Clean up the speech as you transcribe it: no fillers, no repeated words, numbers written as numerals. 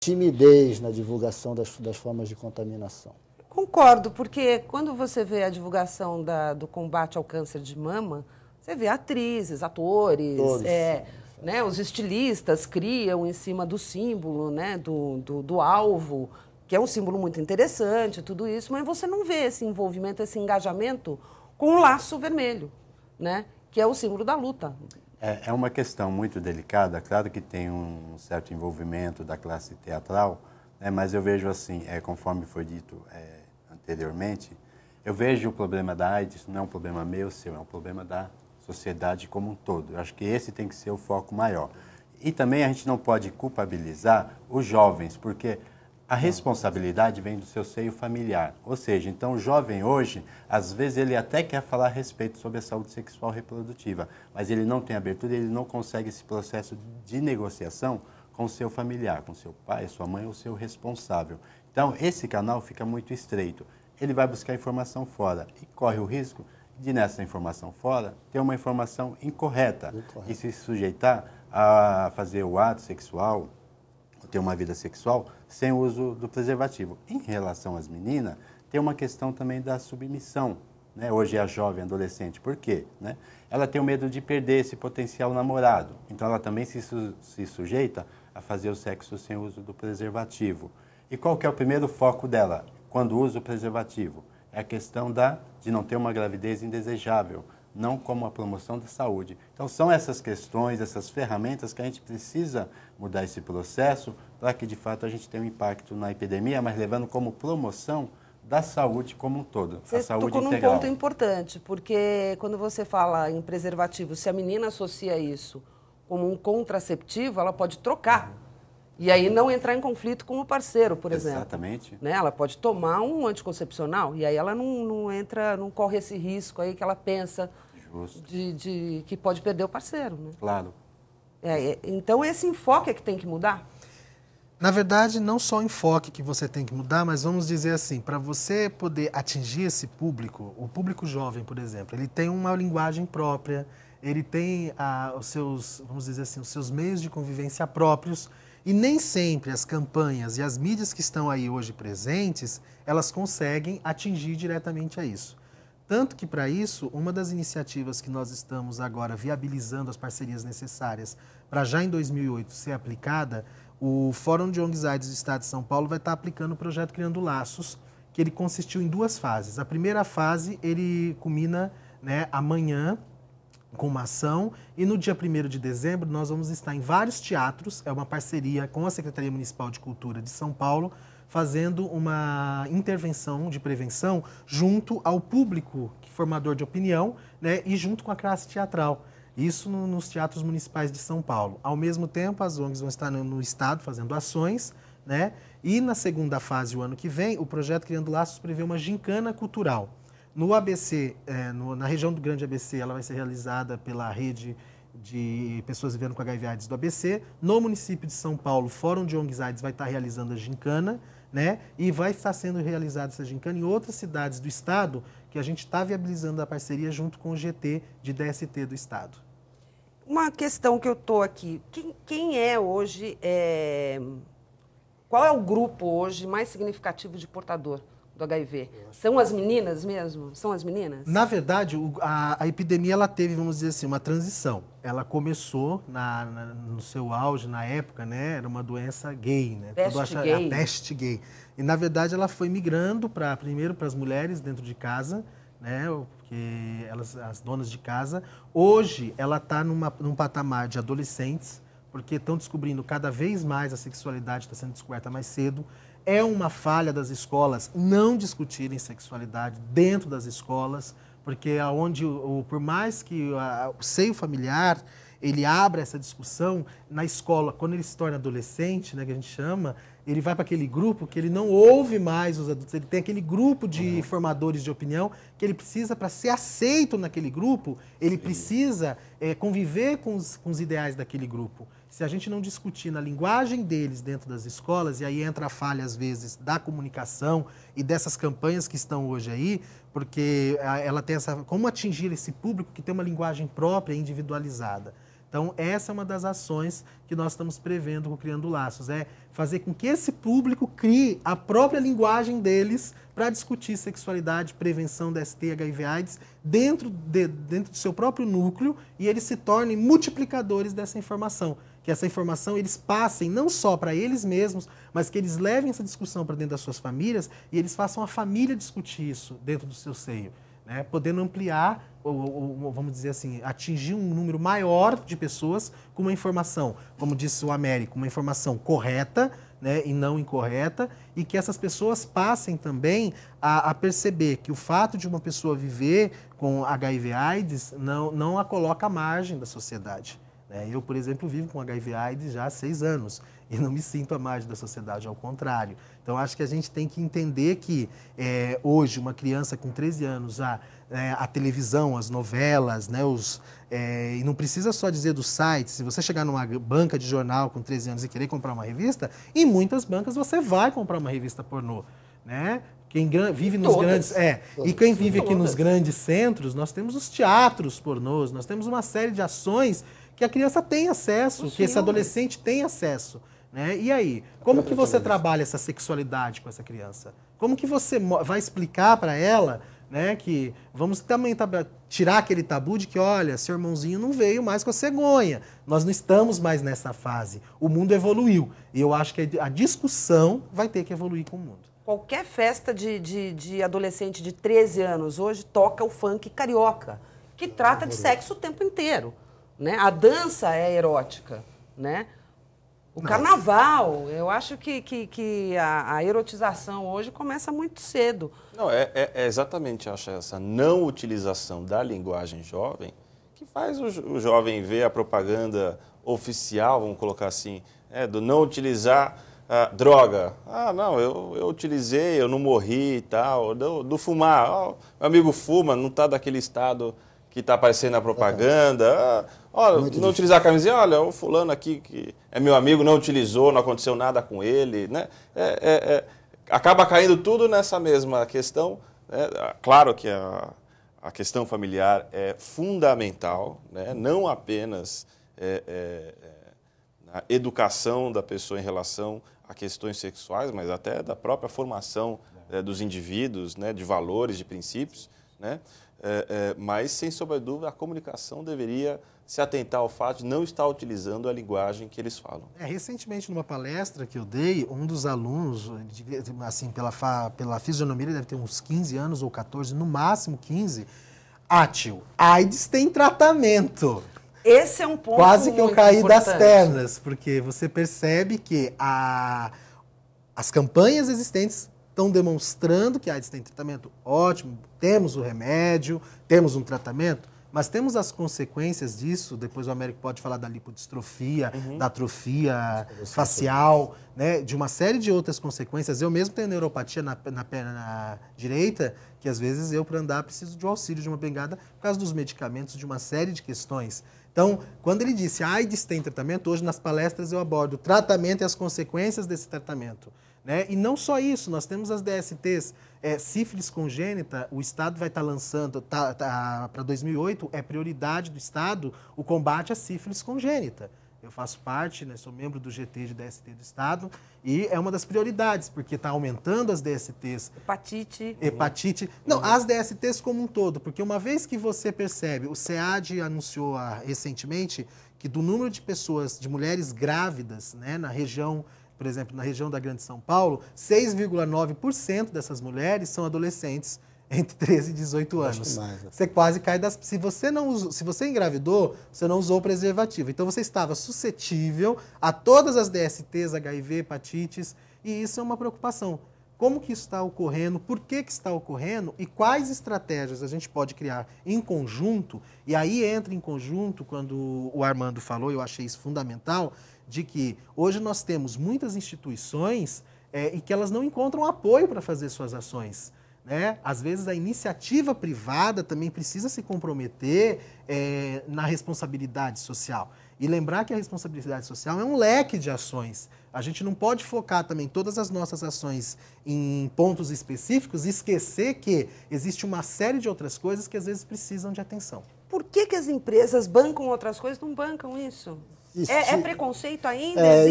timidez na divulgação das formas de contaminação. Concordo, porque quando você vê a divulgação do combate ao câncer de mama, você vê atrizes, atores, Todos. Né, os estilistas criam em cima do símbolo, né, do alvo, que é um símbolo muito interessante, tudo isso, mas você não vê esse envolvimento, esse engajamento com o laço vermelho, né, que é o símbolo da luta. É uma questão muito delicada, claro que tem um certo envolvimento da classe teatral, né, mas eu vejo assim, conforme foi dito anteriormente, eu vejo o problema da AIDS, não é um problema meu, seu, é um problema da sociedade como um todo. Eu acho que esse tem que ser o foco maior. E também a gente não pode culpabilizar os jovens, porque a responsabilidade vem do seu seio familiar. Ou seja, então o jovem hoje, às vezes ele até quer falar a respeito sobre a saúde sexual reprodutiva, mas ele não tem abertura, ele não consegue esse processo de negociação com o seu familiar, com seu pai, sua mãe ou seu responsável. Então esse canal fica muito estreito. Ele vai buscar informação fora e corre o risco de, nessa informação fora, ter uma informação incorreta e se sujeitar a fazer o ato sexual, ter uma vida sexual sem o uso do preservativo. Em relação às meninas, tem uma questão também da submissão, né? Hoje é a jovem adolescente. Por quê? Né? Ela tem o medo de perder esse potencial namorado. Então ela também se sujeita a fazer o sexo sem o uso do preservativo. E qual que é o primeiro foco dela quando usa o preservativo? É a questão de não ter uma gravidez indesejável, não como a promoção da saúde. Então, são essas questões, essas ferramentas que a gente precisa mudar esse processo para que, de fato, a gente tenha um impacto na epidemia, mas levando como promoção da saúde como um todo, a saúde tocou integral. num ponto importante, porque quando você fala em preservativo, se a menina associa isso como um contraceptivo, ela pode trocar. E aí não entrar em conflito com o parceiro, por exemplo. Exatamente. Né? Ela pode tomar um anticoncepcional e aí ela não corre esse risco aí que ela pensa de que pode perder o parceiro. Né? Claro. Então esse enfoque é que tem que mudar? Na verdade, não só o enfoque que você tem que mudar, mas vamos dizer assim, para você poder atingir esse público, o público jovem, por exemplo, ele tem uma linguagem própria, ele tem os seus, vamos dizer assim, os seus meios de convivência próprios. E nem sempre as campanhas e as mídias que estão aí hoje presentes, elas conseguem atingir diretamente a isso. Tanto que, para isso, uma das iniciativas que nós estamos agora viabilizando as parcerias necessárias para já em 2008 ser aplicada, o Fórum de ONGs AIDS do Estado de São Paulo vai estar aplicando o projeto Criando Laços, que ele consistiu em 2 fases. A primeira fase, ele culmina, né, amanhã, com uma ação, e no dia 1º de dezembro nós vamos estar em vários teatros, é uma parceria com a Secretaria Municipal de Cultura de São Paulo, fazendo uma intervenção de prevenção junto ao público formador de opinião, né, e junto com a classe teatral. Isso nos teatros municipais de São Paulo. Ao mesmo tempo, as ONGs vão estar no estado fazendo ações, né, e na segunda fase, o ano que vem, o projeto Criando Laços prevê uma gincana cultural. No ABC, na região do Grande ABC, ela vai ser realizada pela rede de pessoas vivendo com HIV/AIDS do ABC. No município de São Paulo, o Fórum de ONGs AIDS vai estar realizando a gincana, né? E vai estar sendo realizada essa gincana em outras cidades do estado, que a gente está viabilizando a parceria junto com o GT de DST do estado. Uma questão que eu estou aqui, quem é hoje, qual é o grupo hoje mais significativo de portador do HIV? São as meninas mesmo? São as meninas? Na verdade, a epidemia ela teve, vamos dizer assim, uma transição. Ela começou no seu auge, na época, né? Era uma doença gay, né? Gay. A peste gay. E, na verdade, ela foi migrando primeiro para as mulheres dentro de casa, né? Porque as donas de casa. Hoje, ela está num patamar de adolescentes, porque estão descobrindo cada vez mais a sexualidade, está sendo descoberta mais cedo. É uma falha das escolas não discutirem sexualidade dentro das escolas, porque por mais que o seio familiar ele abra essa discussão, na escola, quando ele se torna adolescente, né, que a gente chama, ele vai para aquele grupo que ele não ouve mais os adultos, ele tem aquele grupo de formadores de opinião que ele precisa, para ser aceito naquele grupo, ele precisa conviver com os ideais daquele grupo. Se a gente não discutir na linguagem deles dentro das escolas, e aí entra a falha, às vezes, da comunicação e dessas campanhas que estão hoje aí, porque ela tem como atingir esse público que tem uma linguagem própria e individualizada. Então, essa é uma das ações que nós estamos prevendo com o Criando Laços, é fazer com que esse público crie a própria linguagem deles para discutir sexualidade, prevenção da ST, HIV, AIDS, dentro do seu próprio núcleo, e eles se tornem multiplicadores dessa informação. Que essa informação eles passem não só para eles mesmos, mas que eles levem essa discussão para dentro das suas famílias e eles façam a família discutir isso dentro do seu seio, né? Podendo ampliar, ou vamos dizer assim, atingir um número maior de pessoas com uma informação, como disse o Américo, uma informação correta, né, e não incorreta, e que essas pessoas passem também a perceber que o fato de uma pessoa viver com HIV/AIDS não a coloca à margem da sociedade. Eu, por exemplo, vivo com HIV/AIDS já há 6 anos e não me sinto à margem da sociedade, ao contrário. Então, acho que a gente tem que entender que hoje uma criança com 13 anos, a televisão, as novelas, né, e não precisa só dizer dos sites. Se você chegar numa banca de jornal com 13 anos e querer comprar uma revista, em muitas bancas você vai comprar uma revista pornô, né? Quem vive nos grandes... E quem vive aqui nos grandes centros, nós temos os teatros pornôs, nós temos uma série de ações que a criança tem acesso, que esse adolescente tem acesso, né? E aí, como que você trabalha essa sexualidade com essa criança? Como que você vai explicar para ela, né, que vamos também tirar aquele tabu de que, olha, seu irmãozinho não veio mais com a cegonha, nós não estamos mais nessa fase, o mundo evoluiu, e eu acho que a discussão vai ter que evoluir com o mundo. Qualquer festa de adolescente de 13 anos hoje toca o funk carioca, que trata de sexo o tempo inteiro, né? A dança é erótica, né? O carnaval, eu acho que a erotização hoje começa muito cedo. Não, é exatamente, acho, essa não utilização da linguagem jovem que faz o jovem ver a propaganda oficial, vamos colocar assim, do não utilizar droga. Não, eu utilizei, eu não morri e tal. Do fumar, meu amigo fuma, não está daquele estado que está aparecendo na propaganda. Não utilizar a camisinha, olha, o fulano aqui que é meu amigo, não utilizou, não aconteceu nada com ele, né? Acaba caindo tudo nessa mesma questão. Claro que a questão familiar é fundamental, né? Não apenas a educação da pessoa em relação a questões sexuais, mas até da própria formação dos indivíduos, né? De valores, de princípios, né? Mas, sem sombra de dúvida, a comunicação deveria se atentar ao fato de não estar utilizando a linguagem que eles falam. Recentemente, numa palestra que eu dei, um dos alunos, assim, pela fisionomia, ele deve ter uns 15 anos ou 14, no máximo 15, tio, AIDS tem tratamento. Esse é um ponto quase que eu caí importante das pernas, porque você percebe que as campanhas existentes estão demonstrando que a AIDS tem tratamento. Ótimo, temos o remédio, temos um tratamento, mas temos as consequências disso. Depois o Américo pode falar da lipodistrofia, da atrofia facial, né, de uma série de outras consequências. Eu mesmo tenho neuropatia na perna direita, que às vezes eu, para andar, preciso de um auxílio de uma bengada por causa dos medicamentos, de uma série de questões. Então, quando ele disse AIDS tem tratamento, hoje nas palestras eu abordo o tratamento e as consequências desse tratamento, né? E não só isso, nós temos as DSTs, sífilis congênita, o Estado vai estar lançando, para 2008, é prioridade do Estado o combate à sífilis congênita. Eu faço parte, né, sou membro do GT de DST do Estado, e é uma das prioridades, porque está aumentando as DSTs. Hepatite. Não, as DSTs como um todo, porque uma vez que você percebe, o SEAD anunciou recentemente que do número de pessoas, de mulheres grávidas, né, na região, por exemplo, na região da Grande São Paulo, 6,9% dessas mulheres são adolescentes entre 13 e 18 anos. Você quase cai das... Se você engravidou, você não usou o preservativo. Então você estava suscetível a todas as DSTs, HIV, hepatites, e isso é uma preocupação. Como que isso está ocorrendo, por que está ocorrendo e quais estratégias a gente pode criar em conjunto, e aí entra em conjunto, quando o Armando falou, eu achei isso fundamental, de que hoje nós temos muitas instituições e que elas não encontram apoio para fazer suas ações, né? Às vezes a iniciativa privada também precisa se comprometer na responsabilidade social. E lembrar que a responsabilidade social é um leque de ações. A gente não pode focar também todas as nossas ações em pontos específicos e esquecer que existe uma série de outras coisas que às vezes precisam de atenção. por que as empresas bancam outras coisas, não bancam isso? Isso, É se- preconceito ainda? É,